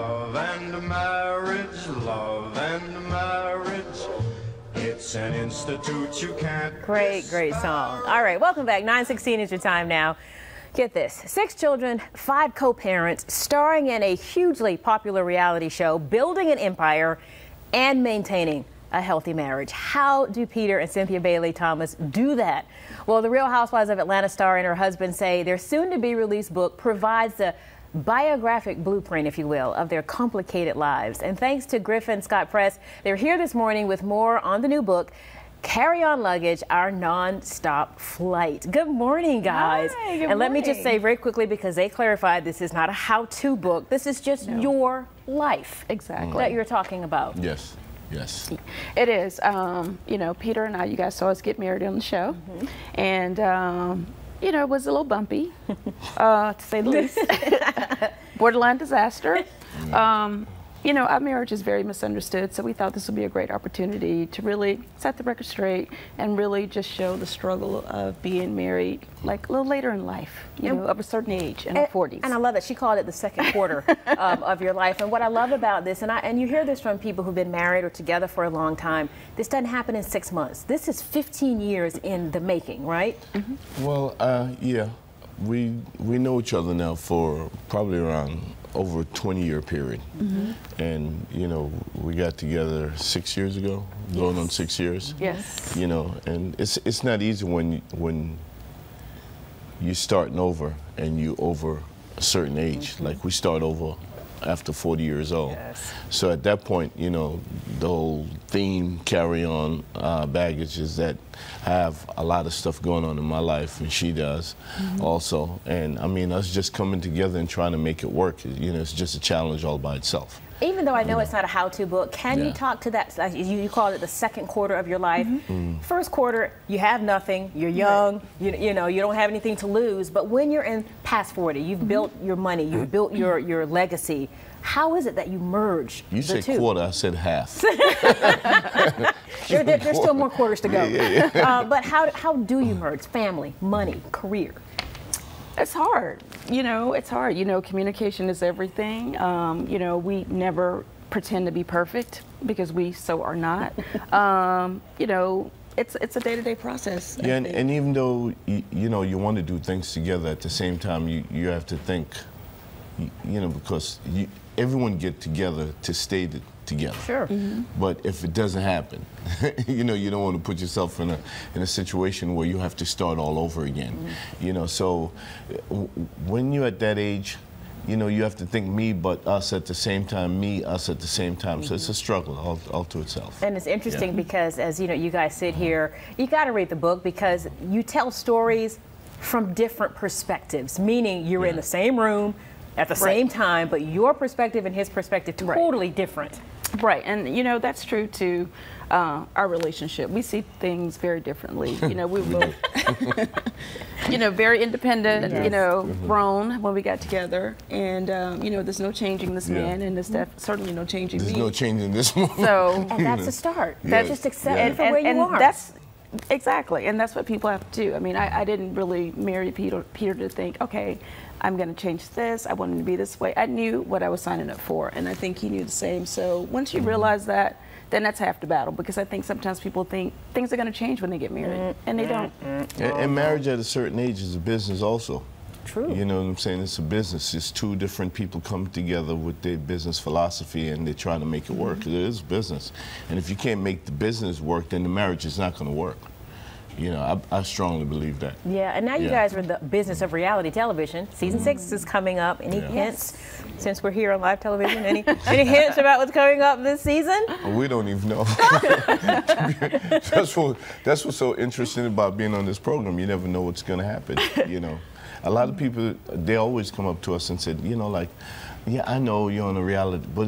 Love and marriage, love and marriage. It's an institute you can't. Great song. All right, welcome back. 9:16 is your time now. Get this, 6 children, 5 co-parents, starring in a hugely popular reality show, building an empire and maintaining a healthy marriage. How do Peter and Cynthia Bailey Thomas do that? Well, the Real Housewives of Atlanta star and her husband say their soon-to-be-released book provides the biographic blueprint, if you will, of their complicated lives. And thanks to Griffin Scott Press, they're here this morning with more on the new book, Carry On Luggage, Our Non-Stop Flight. Good morning, guys. Hi, good and let me morning. just say very quickly, because they clarified this is not a how-to book. This is just your life. Exactly. That you're talking about. Yes. Yes. It is. You know, Peter and I, you guys saw us get married on the show. And, you know, it was a little bumpy, to say the least. Borderline disaster. You know, our marriage is very misunderstood, so we thought this would be a great opportunity to really set the record straight and really just show the struggle of being married, like a little later in life, you know, of a certain age, in our 40s. And I love that she called it the second quarter of your life. And what I love about this, and you hear this from people who've been married or together for a long time, this doesn't happen in 6 months. This is 15 years in the making, right? Well, yeah, we know each other now for probably around over a 20-year period. And, you know, we got together 6 years ago, going on 6 years. Yes. You know, and it's not easy when you're starting over and you over a certain age. Like we start over after 40 years old. Yes. So at that point, you know, the whole theme, carry on baggage, is that I have a lot of stuff going on in my life, and she does also. And I mean, us just coming together and trying to make it work, you know, it's just a challenge all by itself. Even though I know it's not a how-to book, can you talk to that, you called it the second quarter of your life. First quarter, you have nothing, you're young, you know, you don't have anything to lose, but when you're in past 40, you've built your money, you've built your legacy. How is it that you merge You the said two? quarter, I said half. There's still more quarters to go. But how do you merge family, money, career? It's hard. You know, it's hard. You know, communication is everything. You know, we never pretend to be perfect because we so are not. You know, it's a day-to-day process. Yeah, and even though, you know, you want to do things together, at the same time, you have to think, you know, because everyone get together to stay together. Sure. But if it doesn't happen, you know, you don't want to put yourself in a situation where you have to start all over again. You know, so when you're at that age, you know, you have to think me, but us at the same time, me, us at the same time. So it's a struggle all to itself. And it's interesting because, as you know, you guys sit here, you got to read the book because you tell stories from different perspectives, meaning you're in the same room at the same time, but your perspective and his perspective totally different. Right, and you know, that's true to our relationship. We see things very differently. You know, we were both, you know, very independent, you know, grown when we got together. And, you know, there's no changing this man, and there's certainly no changing me. There's no changing this woman. So, And that's a start. That's just accept it for and, where you and are. That's exactly, and that's what people have to do. I mean, I didn't really marry Peter to think, okay, I'm going to change this. I want him to be this way. I knew what I was signing up for, and I think he knew the same. So once you realize that, then that's half the battle, because I think sometimes people think things are going to change when they get married, and they don't. And marriage at a certain age is a business also. True. You know what I'm saying? It's a business. It's two different people come together with their business philosophy, and they're trying to make it work. It is business. And if you can't make the business work, then the marriage is not going to work. You know, I strongly believe that. Yeah, and now you guys are in the business of reality television. Season 6 is coming up. Any hints, since we're here on live television, any hints about what's coming up this season? We don't even know. That's what's so interesting about being on this program. You never know what's going to happen, you know. A lot of people, they always come up to us and said, you know, like, yeah, I know you're on a reality, but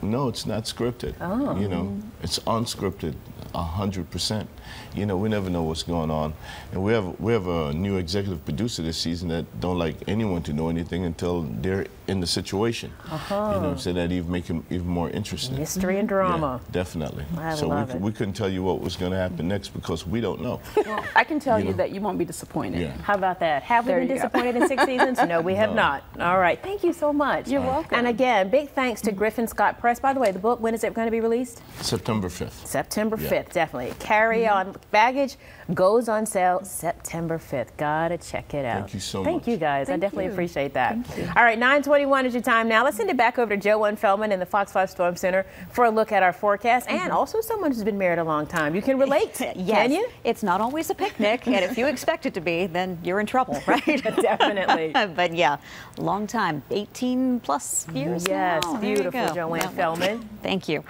no, it's not scripted. Oh. You know, it's unscripted, 100%. You know, we never know what's going on, and we have a new executive producer this season that don't like anyone to know anything until they're in the situation. You know, so that even make it even more interesting. Mystery and drama. Yeah, definitely. I so love it. we couldn't tell you what was going to happen next because we don't know. Well, I can tell you that you won't be disappointed. Yeah. How about that? Have we There been you go. disappointed in 6 seasons? No, we have No. not. All right. Thank you so much. You're welcome. And again, big thanks to Griffin Scott Press. By the way, the book, when is it going to be released? September 5th. September Yeah. 5th, definitely. Carry On Baggage goes on sale September 5th. Gotta check it out. Thank you so Thank much. you guys. I Thank definitely you. appreciate that. Thank you. All right, 9:21 is your time now. Let's send it back over to Joanne Feldman in the Fox 5 Storm Center for a look at our forecast and also someone who's been married a long time. You can relate, Yes, can you? it's not always a picnic, and if you expect it to be, then you're in trouble, right? Definitely. But yeah, long time, 18 plus years Yes, now. There you beautiful, go. Joanne Yeah. Feldman. Thank you.